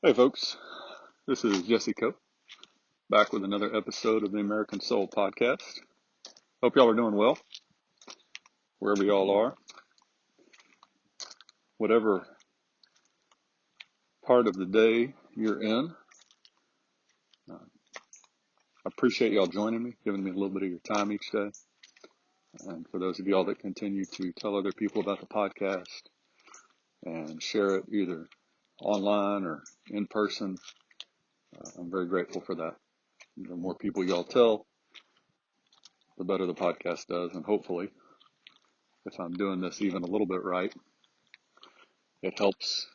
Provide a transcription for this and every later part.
Hey folks, this is Jesse Cope, back with another episode of the American Soul Podcast. Hope y'all are doing well, wherever y'all are. Whatever part of the day you're in, I appreciate y'all joining me, giving me a little bit of your time each day. And for those of y'all that continue to tell other people about the podcast and share it either online or in person, I'm very grateful for that. The more people y'all tell, the better the podcast does, and hopefully, if I'm doing this even a little bit right, it helps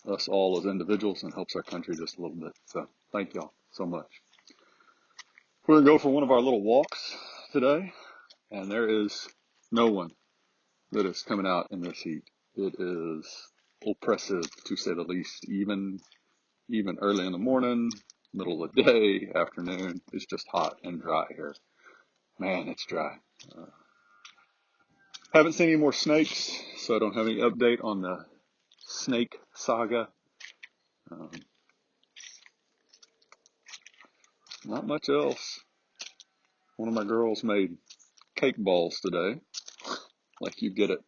us all as individuals and helps our country just a little bit. So thank y'all so much. We're going to go for one of our little walks today, and there is no one that is coming out in this heat. It is oppressive, to say the least. Even early in the morning, middle of the day, afternoon, it's just hot and dry here. Man, it's dry. Haven't seen any more snakes, so I don't have any update on the snake saga. Not much else. One of my girls made cake balls today, like you get at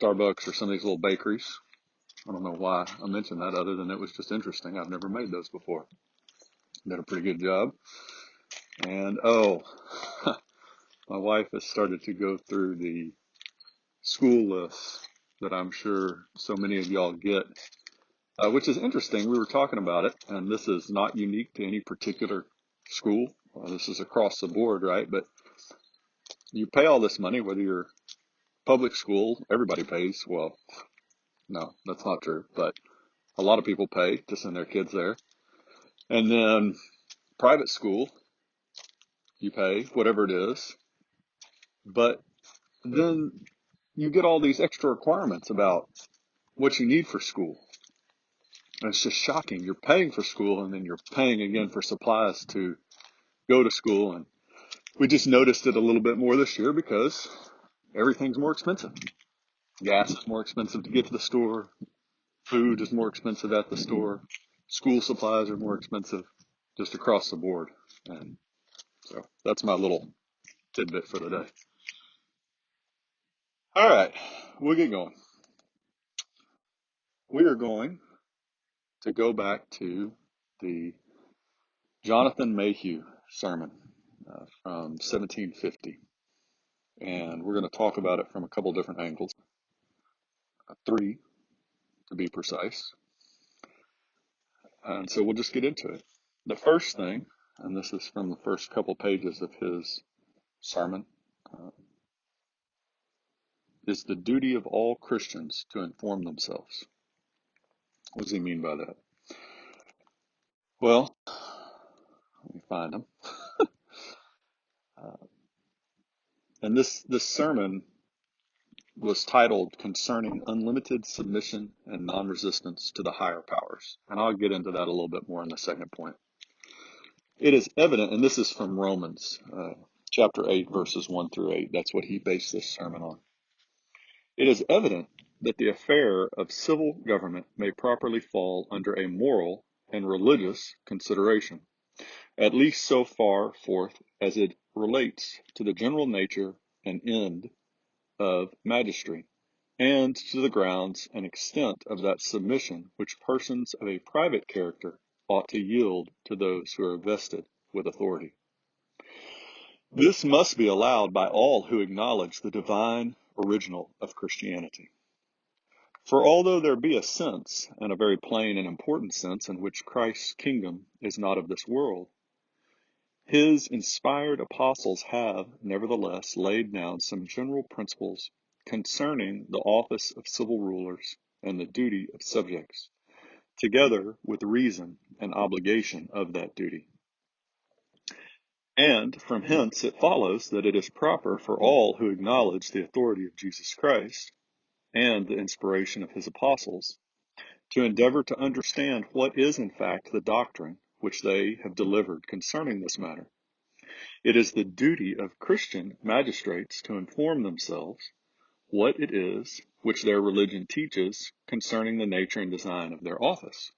Starbucks or some of these little bakeries. I don't know why I mentioned that other than it was just interesting. I've never made those before. Did a pretty good job. And my wife has started to go through the school lists that I'm sure so many of y'all get, which is interesting. We were talking about it, and this is not unique to any particular school. This is across the board, right? But you pay all this money, whether you're public school, everybody pays. Well, no, that's not true, but a lot of people pay to send their kids there. And then private school, you pay whatever it is, but then you get all these extra requirements about what you need for school. And it's just shocking. You're paying for school and then you're paying again for supplies to go to school. And we just noticed it a little bit more this year because everything's more expensive. Gas is more expensive to get to the store. Food is more expensive at the store. School supplies are more expensive just across the board. And so that's my little tidbit for the day. All right, we'll get going. We are going to go back to the Jonathan Mayhew sermon from 1750. And we're going to talk about it from a couple different angles, three to be precise. And so we'll just get into it. The first thing, and this is from the first couple pages of his sermon, is the duty of all Christians to inform themselves. What does he mean by that? Well, let me find him. And this sermon was titled Concerning Unlimited Submission and Non-Resistance to the Higher Powers. And I'll get into that a little bit more in the second point. It is evident, and this is from Romans chapter 8, verses 1 through 8. That's what he based this sermon on. It is evident that the affair of civil government may properly fall under a moral and religious consideration, at least so far forth as it relates to the general nature and end of magistracy, and to the grounds and extent of that submission which persons of a private character ought to yield to those who are vested with authority. This must be allowed by all who acknowledge the divine original of Christianity. For although there be a sense, and a very plain and important sense, in which Christ's kingdom is not of this world, his inspired apostles have, nevertheless, laid down some general principles concerning the office of civil rulers and the duty of subjects, together with reason and obligation of that duty. And from hence it follows that it is proper for all who acknowledge the authority of Jesus Christ and the inspiration of his apostles to endeavor to understand what is in fact the doctrine which they have delivered concerning this matter. It is the duty of Christian magistrates to inform themselves what it is which their religion teaches concerning the nature and design of their office.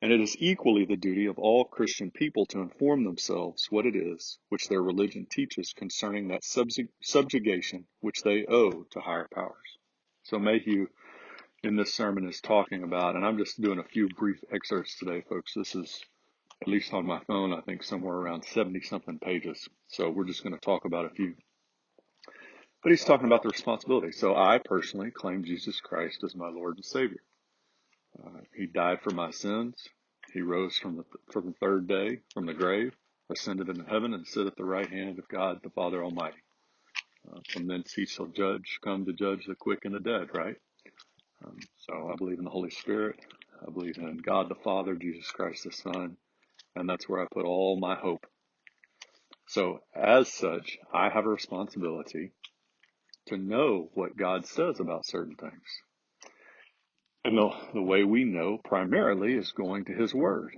And it is equally the duty of all Christian people to inform themselves what it is which their religion teaches concerning that subjugation which they owe to higher powers. So Mayhew in this sermon is talking about, and I'm just doing a few brief excerpts today, folks. This is, at least on my phone, I think somewhere around 70-something pages. So we're just going to talk about a few. But he's talking about the responsibility. So I personally claim Jesus Christ as my Lord and Savior. He died for my sins. He rose from the third day from the grave, ascended into heaven, and sit at the right hand of God, the Father Almighty. From thence he shall come to judge the quick and the dead, right? So I believe in the Holy Spirit. I believe in God the Father, Jesus Christ the Son, and that's where I put all my hope. So as such, I have a responsibility to know what God says about certain things. And the way we know primarily is going to His Word.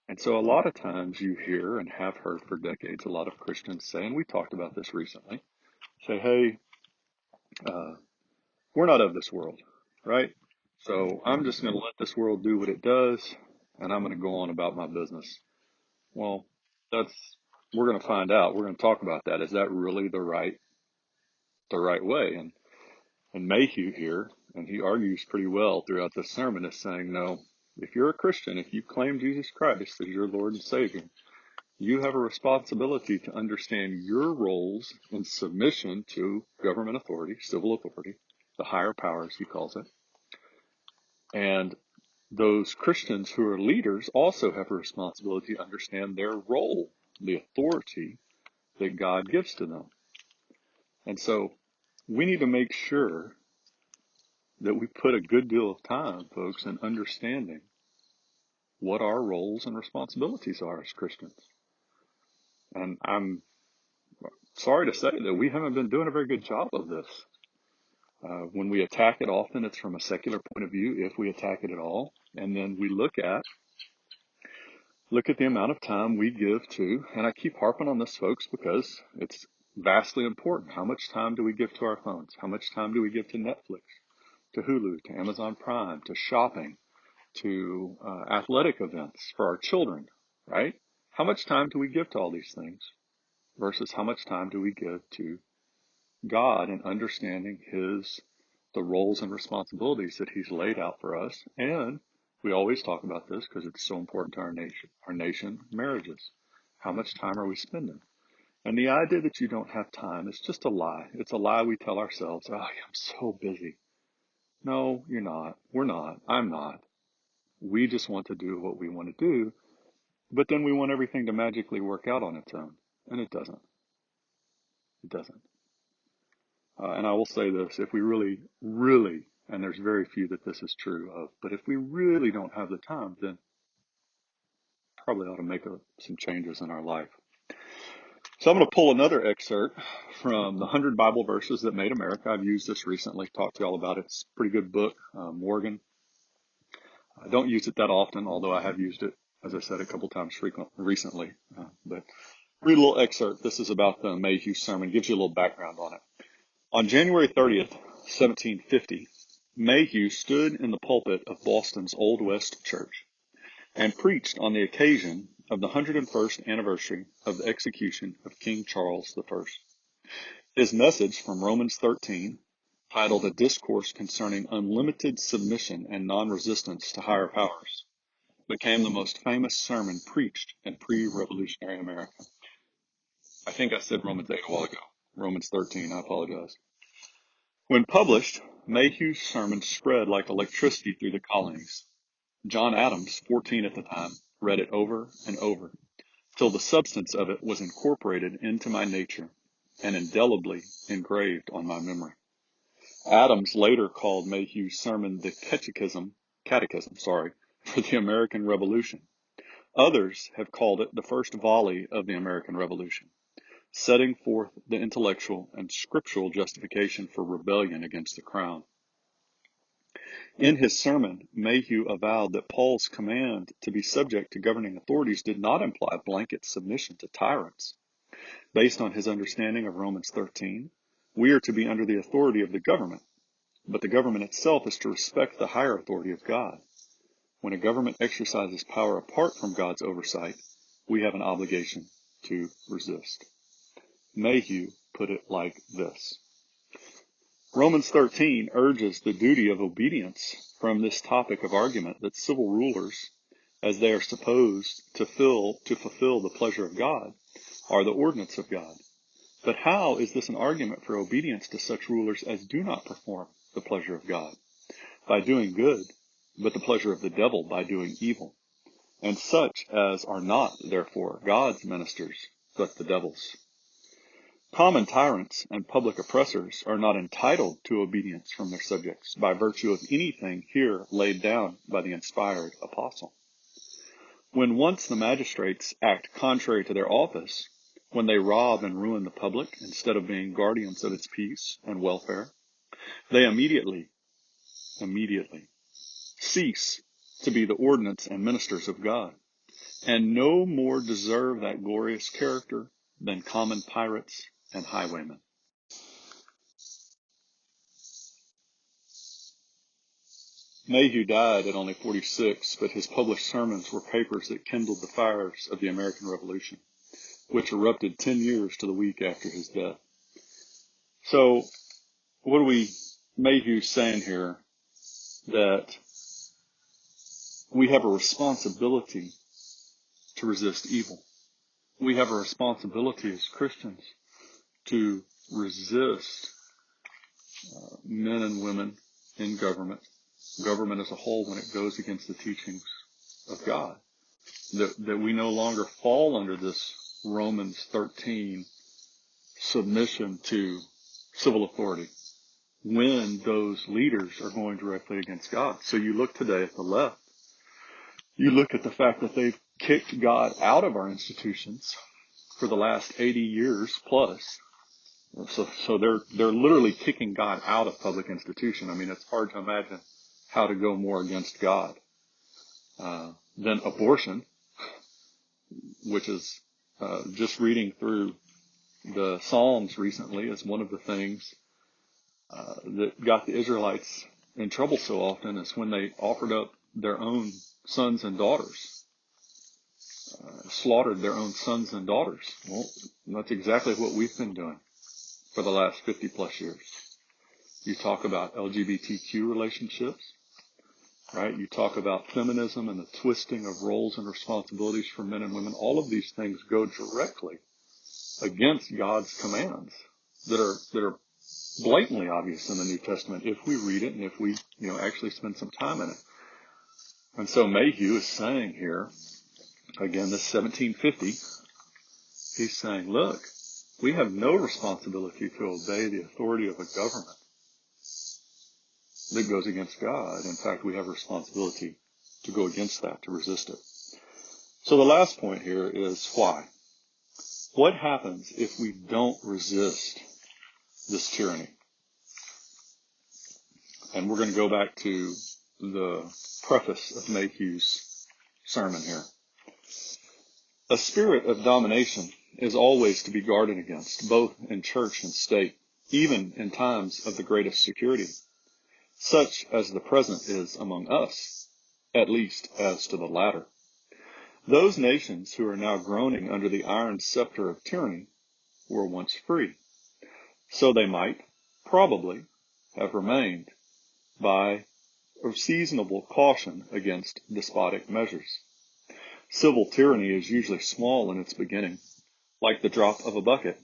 And so a lot of times you hear and have heard for decades a lot of Christians say, and we talked about this recently, say, hey, we're not of this world, right? So I'm just going to let this world do what it does, and I'm going to go on about my business. Well, we're going to find out. We're going to talk about that. Is that really the right way? And Mayhew here, and he argues pretty well throughout this sermon, is saying, no, if you're a Christian, if you claim Jesus Christ as your Lord and Savior, you have a responsibility to understand your roles in submission to government authority, civil authority, the higher powers, he calls it. And those Christians who are leaders also have a responsibility to understand their role, the authority that God gives to them. And so we need to make sure that we put a good deal of time, folks, in understanding what our roles and responsibilities are as Christians. And I'm sorry to say that we haven't been doing a very good job of this. When we attack it, often it's from a secular point of view, if we attack it at all. And then we look at the amount of time we give to, and I keep harping on this, folks, because it's vastly important. How much time do we give to our phones? How much time do we give to Netflix, to Hulu, to Amazon Prime, to shopping, to athletic events for our children, right? How much time do we give to all these things versus how much time do we give to God and understanding the roles and responsibilities that He's laid out for us? And we always talk about this because it's so important to our nation, marriages. How much time are we spending? And the idea that you don't have time is just a lie. It's a lie we tell ourselves. Oh, I'm so busy. No, you're not. We're not. I'm not. We just want to do what we want to do, but then we want everything to magically work out on its own, and it doesn't. It doesn't. And I will say this, if we really, really, and there's very few that this is true of, but if we really don't have the time, then probably ought to make some changes in our life. So I'm going to pull another excerpt from the 100 Bible Verses That Made America. I've used this recently, talked to you all about it. It's a pretty good book, Morgan. I don't use it that often, although I have used it, as I said, a couple times recently. But read a little excerpt. This is about the Mayhew sermon. Gives you a little background on it. On January 30th, 1750, Mayhew stood in the pulpit of Boston's Old West Church and preached on the occasion of the 101st anniversary of the execution of King Charles I. His message from Romans 13, titled A Discourse Concerning Unlimited Submission and Non-Resistance to Higher Powers, became the most famous sermon preached in pre-revolutionary America. I think I said Romans 8 a while ago. Romans 13, I apologize. When published, Mayhew's sermon spread like electricity through the colonies. John Adams, 14 at the time, read it over and over, till the substance of it was incorporated into my nature and indelibly engraved on my memory. Adams later called Mayhew's sermon the catechism, for the American Revolution. Others have called it the first volley of the American Revolution, setting forth the intellectual and scriptural justification for rebellion against the crown. In his sermon, Mayhew avowed that Paul's command to be subject to governing authorities did not imply blanket submission to tyrants. Based on his understanding of Romans 13, We are to be under the authority of the government, but the government itself is to respect the higher authority of God. When a government exercises power apart from God's oversight, we have an obligation to resist. Mayhew put it like this. Romans 13 urges the duty of obedience from this topic of argument that civil rulers, as they are supposed to fulfill the pleasure of God, are the ordinance of God. But how is this an argument for obedience to such rulers as do not perform the pleasure of God by doing good, but the pleasure of the devil by doing evil, and such as are not, therefore, God's ministers, but the devil's? Common tyrants and public oppressors are not entitled to obedience from their subjects by virtue of anything here laid down by the inspired apostle. When once the magistrates act contrary to their office, when they rob and ruin the public instead of being guardians of its peace and welfare, they immediately cease to be the ordinance and ministers of God, and no more deserve that glorious character than common pirates and highwaymen. Mayhew died at only 46, but his published sermons were papers that kindled the fires of the American Revolution, which erupted 10 years to the week after his death. So, what are Mayhew saying here? That we have a responsibility to resist evil. We have a responsibility as Christians to resist men and women in government as a whole, when it goes against the teachings of God. That we no longer fall under this Romans 13 submission to civil authority when those leaders are going directly against God. So you look today at the left, you look at the fact that they've kicked God out of our institutions for the last 80 years plus. So they're literally kicking God out of public institution. I mean, it's hard to imagine how to go more against God than abortion, which is just reading through the Psalms recently is one of the things that got the Israelites in trouble so often, is when they offered up their own sons and daughters, slaughtered their own sons and daughters. Well, that's exactly what we've been doing for the last 50 plus years. You talk about LGBTQ relationships, right? You talk about feminism and the twisting of roles and responsibilities for men and women. All of these things go directly against God's commands that are blatantly obvious in the New Testament if we read it and if we, actually spend some time in it. And so Mayhew is saying here, again, this 1750, he's saying, look, we have no responsibility to obey the authority of a government that goes against God. In fact, we have a responsibility to go against that, to resist it. So the last point here is why. What happens if we don't resist this tyranny? And we're going to go back to the preface of Mayhew's sermon here. A spirit of domination is always to be guarded against, both in church and state, even in times of the greatest security, such as the present is among us, at least as to the latter. Those nations who are now groaning under the iron scepter of tyranny were once free, so they might, probably, have remained by a seasonable caution against despotic measures. Civil tyranny is usually small in its beginning, like the drop of a bucket,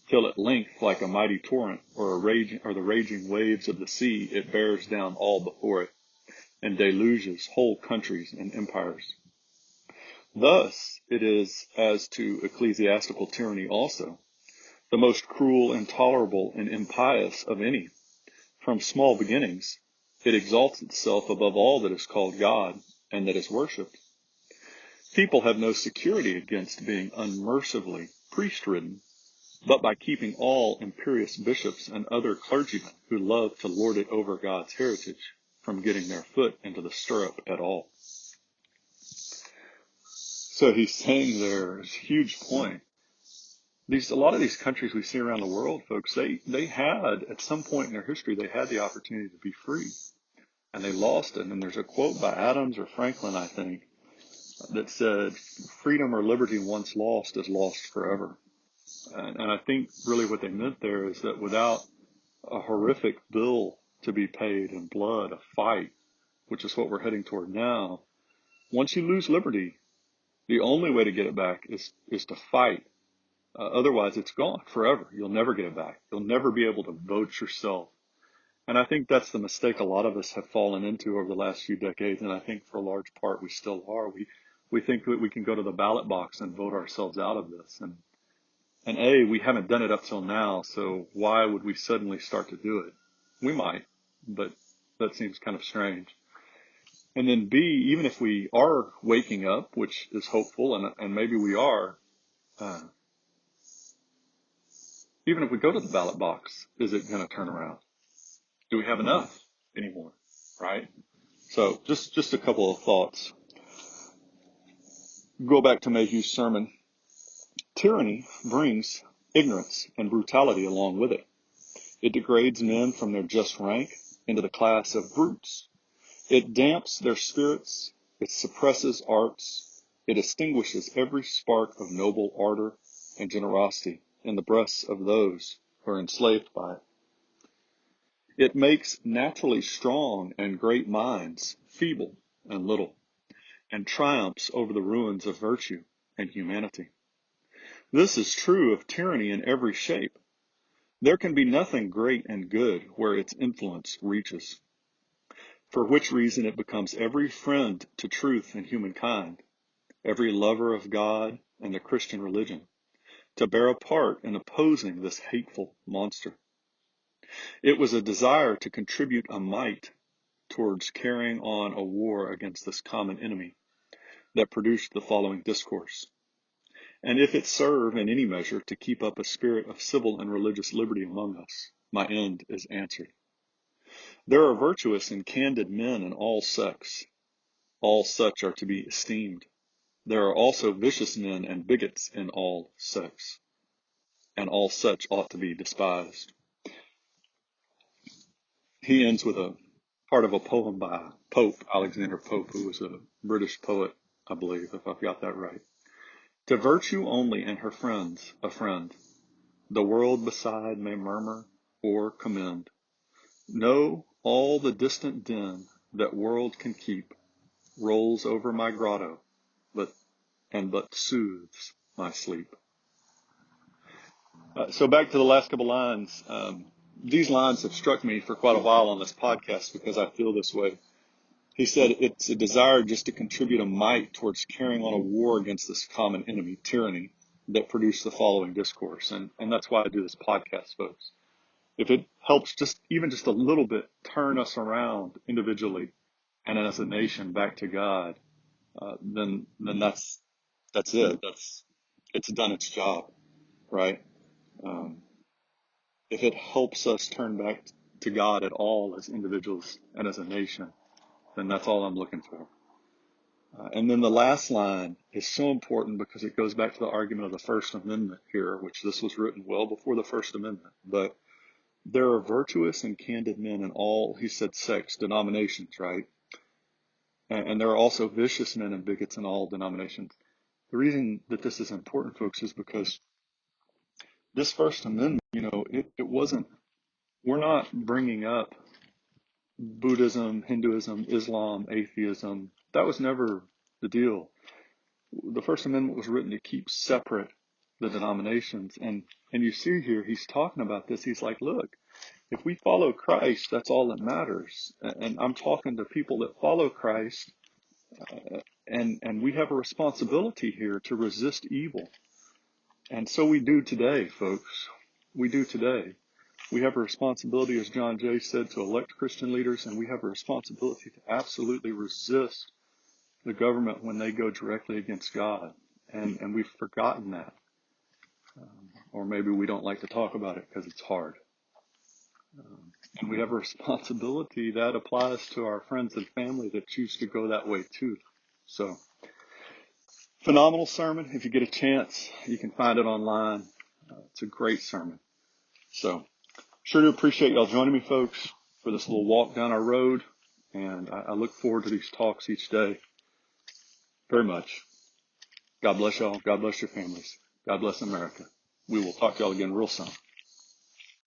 till at length, like a mighty torrent or the raging waves of the sea, it bears down all before it, and deluges whole countries and empires. Thus it is as to ecclesiastical tyranny also, the most cruel, intolerable, and impious of any. From small beginnings, it exalts itself above all that is called God and that is worshipped. People have no security against being unmercifully priest-ridden, but by keeping all imperious bishops and other clergymen who love to lord it over God's heritage from getting their foot into the stirrup at all. So he's saying there is a huge point a lot of these countries we see around the world, folks, they had, at some point in their history, they had the opportunity to be free, and they lost it. And there's a quote by Adams or Franklin, I think, that said, freedom or liberty once lost is lost forever. And I think really what they meant there is that without a horrific bill to be paid in blood, a fight, which is what we're heading toward now, once you lose liberty, the only way to get it back is to fight. Otherwise, it's gone forever. You'll never get it back. You'll never be able to vote yourself. And I think that's the mistake a lot of us have fallen into over the last few decades. And I think for a large part, we still are. We think that we can go to the ballot box and vote ourselves out of this. And we haven't done it up till now. So why would we suddenly start to do it? We might, but that seems kind of strange. And then B, even if we are waking up, which is hopeful, and maybe we are, even if we go to the ballot box, is it going to turn around? Do we have enough anymore? Right? So just a couple of thoughts. Go back to Mayhew's sermon. Tyranny brings ignorance and brutality along with it. It degrades men from their just rank into the class of brutes. It damps their spirits. It suppresses arts. It extinguishes every spark of noble ardor and generosity in the breasts of those who are enslaved by it. It makes naturally strong and great minds feeble and little, and triumphs over the ruins of virtue and humanity. This is true of tyranny in every shape. There can be nothing great and good where its influence reaches, for which reason it becomes every friend to truth and humankind, every lover of God and the Christian religion, to bear a part in opposing this hateful monster. It was a desire to contribute a mite towards carrying on a war against this common enemy that produced the following discourse. And if it serve in any measure to keep up a spirit of civil and religious liberty among us, my end is answered. There are virtuous and candid men in all sects. All such are to be esteemed. There are also vicious men and bigots in all sects, and all such ought to be despised. He ends with a part of a poem by Pope, Alexander Pope, who was a British poet, I believe, if I've got that right. To virtue only and her friends, a friend, the world beside may murmur or commend. Know all the distant din that world can keep rolls over my grotto, but soothes my sleep. So back to the last couple lines. These lines have struck me for quite a while on this podcast because I feel this way. He said it's a desire just to contribute a mite towards carrying on a war against this common enemy, tyranny, that produced the following discourse. And that's why I do this podcast, folks. If it helps even just a little bit turn us around individually and as a nation back to God, then that's it. It's done its job, right? If it helps us turn back to God at all as individuals and as a nation, then that's all I'm looking for. And then the last line is so important because it goes back to the argument of the First Amendment here, which this was written well before the First Amendment. But there are virtuous and candid men in all, he said, sects, denominations, right? And there are also vicious men and bigots in all denominations. The reason that this is important, folks, is because this First Amendment, it wasn't, we're not bringing up Buddhism, Hinduism, Islam, atheism. That was never the deal. The First Amendment was written to keep separate the denominations. And you see here, he's talking about this. He's like, look, if we follow Christ, that's all that matters. And I'm talking to people that follow Christ, and we have a responsibility here to resist evil. And so we do today, folks. We do today. We have a responsibility, as John Jay said, to elect Christian leaders, and we have a responsibility to absolutely resist the government when they go directly against God. And we've forgotten that. Or maybe we don't like to talk about it because it's hard. And we have a responsibility that applies to our friends and family that choose to go that way too. So, phenomenal sermon. If you get a chance, you can find it online. It's a great sermon. So sure do appreciate y'all joining me, folks, for this little walk down our road. And I look forward to these talks each day very much. God bless y'all. God bless your families. God bless America. We will talk to y'all again real soon.